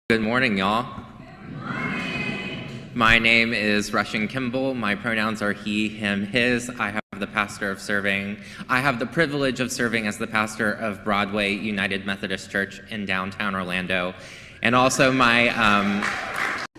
Good morning, y'all. My name is Russian Kimball. My pronouns are he, him, his. I have the privilege of serving as the pastor of Broadway United Methodist Church in downtown Orlando. And also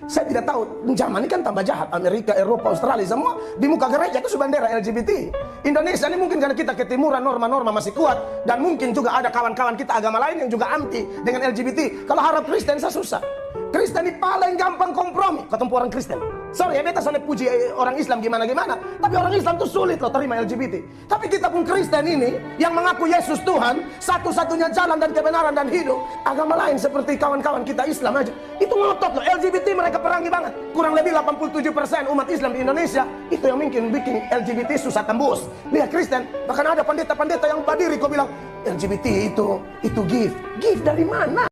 Saya tidak tahu, zaman ini kan tambah jahat. Amerika, Eropa, Australia, semua di muka gereja itu bendera LGBT. Indonesia ini mungkin karena kita ketimuran, norma-norma masih kuat. Dan mungkin juga ada kawan-kawan kita agama lain yang juga anti dengan LGBT. Kalau harap Kristen, saya susah. Kristen ini paling gampang kompromi ketemu orang Kristen. Sorry ya, beta soalnya puji orang Islam gimana-gimana. Tapi orang Islam tuh sulit loh terima LGBT. Tapi kita pun Kristen ini yang mengaku Yesus Tuhan, satu-satunya jalan dan kebenaran dan hidup. Agama lain seperti kawan-kawan kita Islam aja, itu ngotot loh. LGBT mereka perangi banget. Kurang lebih 87% umat Islam di Indonesia itu yang mungkin bikin LGBT susah tembus. Lihat Kristen, bahkan ada pendeta-pendeta yang berdiri kok bilang LGBT itu gift dari mana?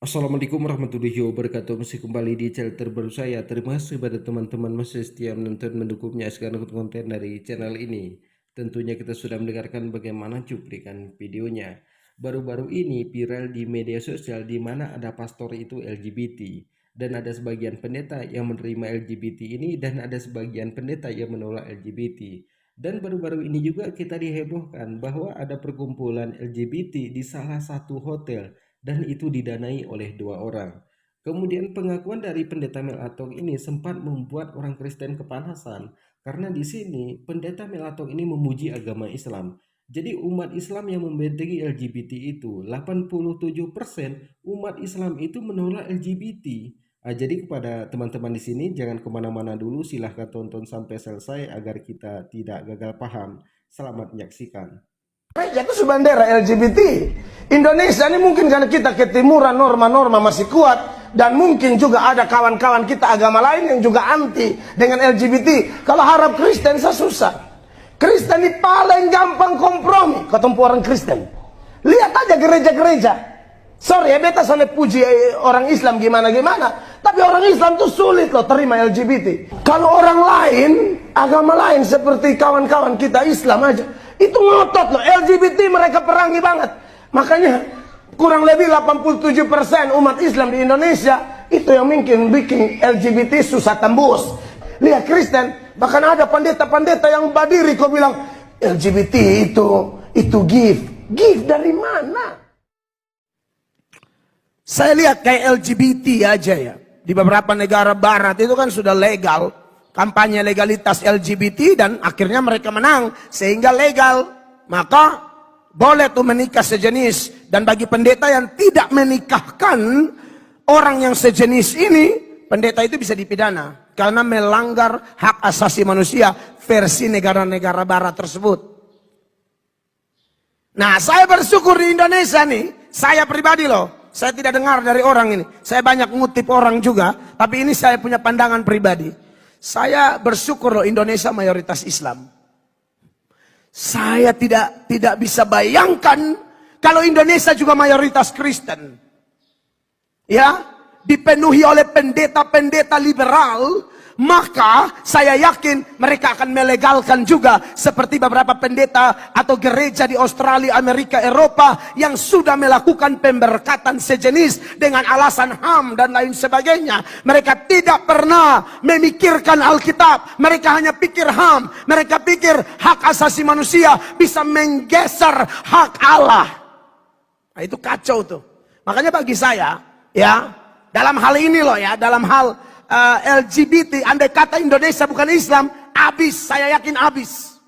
Assalamualaikum warahmatullahi wabarakatuh. Masih kembali di channel terbaru saya. Terima kasih pada teman-teman masih setia menonton mendukung menyaksikan konten dari channel ini. Tentunya kita sudah mendengarkan bagaimana cuplikan videonya. Baru-baru ini viral di media sosial di mana ada pastor itu LGBT dan ada sebagian pendeta yang menerima LGBT ini dan ada sebagian pendeta yang menolak LGBT. Dan baru-baru ini juga kita dihebohkan bahwa ada perkumpulan LGBT di salah satu hotel dan itu didanai oleh 2 orang. Kemudian pengakuan dari pendeta Mel Atok ini sempat membuat orang Kristen kepanasan karena di sini pendeta Mel Atok ini memuji agama Islam. Jadi umat Islam yang membentengi LGBT itu 87% umat Islam itu menolak LGBT. Jadi kepada teman-teman di sini jangan kemana-mana dulu, silahkan tonton sampai selesai agar kita tidak gagal paham. Selamat menyaksikan. Gereja itu bendera LGBT. Indonesia ini mungkin karena kita ketimuran, norma-norma masih kuat. Dan mungkin juga ada kawan-kawan kita agama lain yang juga anti dengan LGBT. Kalau harap Kristen, saya susah. Kristen ini paling gampang kompromi ketemu orang Kristen. Lihat aja gereja-gereja. Sorry ya, beta soalnya puji orang Islam gimana-gimana. Tapi orang Islam tuh sulit loh terima LGBT. Kalau orang lain, agama lain seperti kawan-kawan kita Islam aja, itu ngotot loh. LGBT mereka perangi banget. Makanya kurang lebih 87% umat Islam di Indonesia itu yang mungkin bikin LGBT susah tembus. Lihat Kristen, bahkan ada pendeta-pendeta yang berdiri kok bilang LGBT itu gift dari mana? Saya lihat kayak LGBT aja ya. Di beberapa negara barat itu kan sudah legal. Kampanye legalitas LGBT dan akhirnya mereka menang. Sehingga legal. Maka boleh tuh menikah sejenis. Dan bagi pendeta yang tidak menikahkan orang yang sejenis ini, pendeta itu bisa dipidana. Karena melanggar hak asasi manusia versi negara-negara barat tersebut. Nah, saya bersyukur di Indonesia nih. Saya pribadi loh. Saya tidak dengar dari orang ini. Saya banyak ngutip orang juga. Tapi ini saya punya pandangan pribadi. Saya bersyukur loh Indonesia mayoritas Islam. Saya tidak bisa bayangkan kalau Indonesia juga mayoritas Kristen. Ya, dipenuhi oleh pendeta-pendeta liberal. Maka saya yakin mereka akan melegalkan juga seperti beberapa pendeta atau gereja di Australia, Amerika, Eropa yang sudah melakukan pemberkatan sejenis dengan alasan HAM dan lain sebagainya. Mereka tidak pernah memikirkan Alkitab. Mereka hanya pikir HAM. Mereka pikir hak asasi manusia bisa menggeser hak Allah. Nah, itu kacau tuh. Makanya bagi saya, ya, dalam hal ini loh ya, dalam hal LGBT, andai kata Indonesia bukan Islam, habis, saya yakin habis.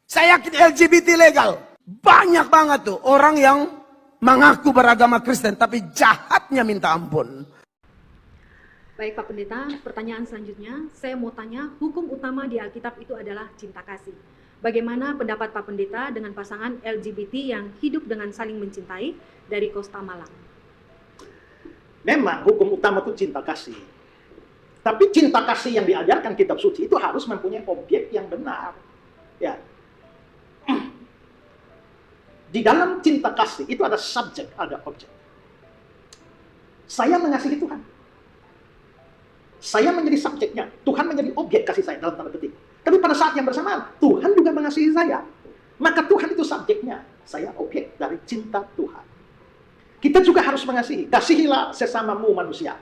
Saya yakin LGBT legal. Banyak banget tuh orang yang mengaku beragama Kristen, tapi jahatnya minta ampun. Baik Pak Pendeta, pertanyaan selanjutnya, saya mau tanya, hukum utama di Alkitab itu adalah cinta kasih. Bagaimana pendapat Pak Pendeta dengan pasangan LGBT yang hidup dengan saling mencintai dari Kosta Malang? Memang hukum utama itu cinta kasih. Tapi cinta kasih yang diajarkan kitab suci itu harus mempunyai objek yang benar. Ya. Di dalam cinta kasih itu ada subjek, ada objek. Saya mengasihi Tuhan. Saya menjadi subjeknya. Tuhan menjadi objek kasih saya dalam tanda petik. Tapi pada saat yang bersamaan, Tuhan juga mengasihi saya. Maka Tuhan itu subjeknya. Saya objek dari cinta Tuhan. Kita juga harus mengasihi. Kasihilah sesamamu manusia.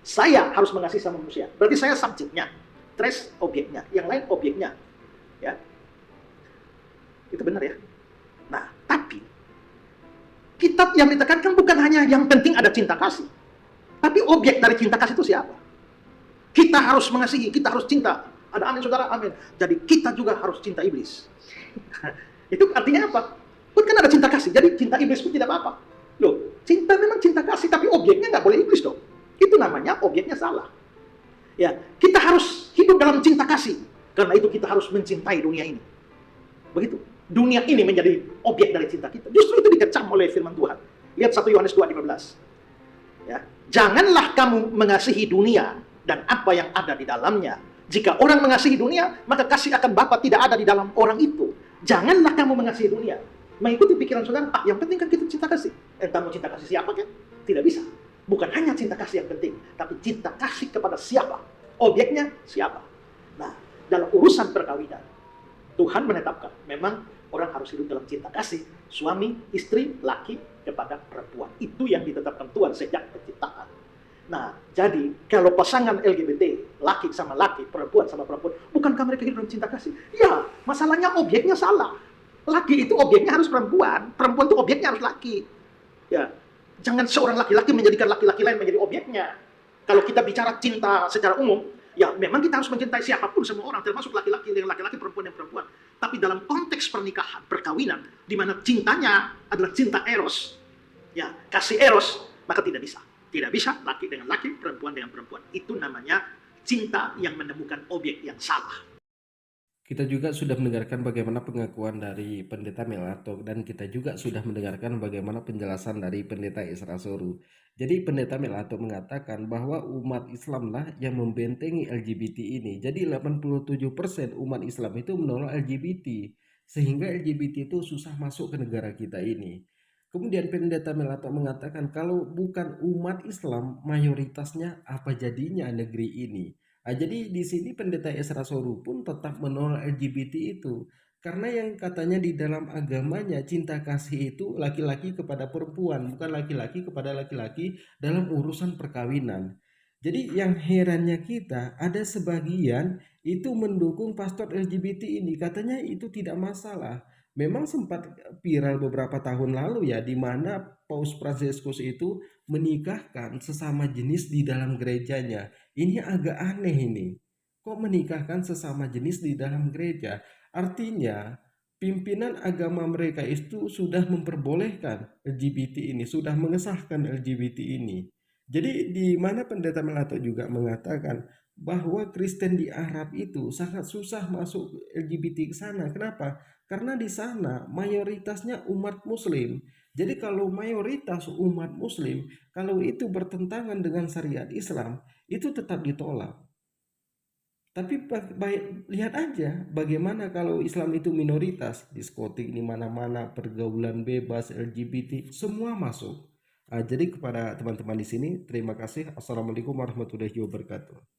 Saya harus mengasihi sama manusia. Berarti saya subjeknya, Tres objeknya, yang lain objeknya. Ya, itu benar ya. Nah, tapi kitab yang ditekankan bukan hanya yang penting ada cinta kasih, tapi objek dari cinta kasih itu siapa? Kita harus mengasihi, kita harus cinta. Ada amin saudara, amin. Jadi kita juga harus cinta iblis. Itu artinya apa? Bukan ada cinta kasih, jadi cinta iblis pun tidak apa-apa. Loh, cinta memang cinta kasih, tapi objeknya nggak boleh iblis dong. Itu namanya objeknya salah. Ya, kita harus hidup dalam cinta kasih. Karena itu kita harus mencintai dunia ini. Begitu. Dunia ini menjadi objek dari cinta kita. Justru itu dikecam oleh firman Tuhan. Lihat 1 Yohanes 2:15. Ya, janganlah kamu mengasihi dunia dan apa yang ada di dalamnya. Jika orang mengasihi dunia, maka kasih akan Bapa tidak ada di dalam orang itu. Janganlah kamu mengasihi dunia. Mengikuti pikiran saudara, yang penting kan kita cinta kasih. Entah mau cinta kasih siapa kan? Tidak bisa. Bukan hanya cinta kasih yang penting, tapi cinta kasih kepada siapa? Objeknya siapa? Nah, dalam urusan perkawinan, Tuhan menetapkan memang orang harus hidup dalam cinta kasih, suami, istri, laki kepada perempuan. Itu yang ditetapkan Tuhan sejak penciptaan. Nah, jadi kalau pasangan LGBT, laki sama laki, perempuan sama perempuan, bukankah mereka hidup dalam cinta kasih? Ya, masalahnya objeknya salah. Laki itu objeknya harus perempuan, perempuan itu objeknya harus laki. Ya, jangan seorang laki-laki menjadikan laki-laki lain menjadi objeknya. Kalau kita bicara cinta secara umum, ya memang kita harus mencintai siapapun, semua orang, termasuk laki-laki dengan laki-laki, perempuan dengan perempuan. Tapi dalam konteks pernikahan, perkawinan, di mana cintanya adalah cinta eros, ya kasih eros, maka tidak bisa. Tidak bisa laki dengan laki, perempuan dengan perempuan. Itu namanya cinta yang menemukan objek yang salah. Kita juga sudah mendengarkan bagaimana pengakuan dari Pendeta Melato, dan kita juga sudah mendengarkan bagaimana penjelasan dari Pendeta Isra Soru. Jadi Pendeta Melato mengatakan bahwa umat Islamlah yang membentengi LGBT ini. Jadi 87% umat Islam itu menolak LGBT, sehingga LGBT itu susah masuk ke negara kita ini. Kemudian Pendeta Melato mengatakan kalau bukan umat Islam mayoritasnya, apa jadinya negeri ini? Nah, jadi di sini Pendeta Isra Soru pun tetap menolak LGBT itu. Karena yang katanya di dalam agamanya cinta kasih itu laki-laki kepada perempuan, bukan laki-laki kepada laki-laki dalam urusan perkawinan. Jadi yang herannya kita, ada sebagian itu mendukung pastor LGBT ini, katanya itu tidak masalah. Memang sempat viral beberapa tahun lalu ya, di mana Paus Fransiskus itu menikahkan sesama jenis di dalam gerejanya. Ini agak aneh ini. Kok menikahkan sesama jenis di dalam gereja? Artinya pimpinan agama mereka itu sudah memperbolehkan LGBT ini, sudah mengesahkan LGBT ini. Jadi di mana Pendeta Melato juga mengatakan bahwa Kristen di Arab itu sangat susah masuk LGBT ke sana. Kenapa? Karena di sana mayoritasnya umat Muslim. Jadi kalau mayoritas umat Muslim, kalau itu bertentangan dengan syariat Islam, itu tetap ditolak. Tapi lihat aja bagaimana kalau Islam itu minoritas, diskotik di mana-mana, pergaulan bebas, LGBT, semua masuk. Jadi kepada teman-teman di sini, terima kasih. Assalamualaikum warahmatullahi wabarakatuh.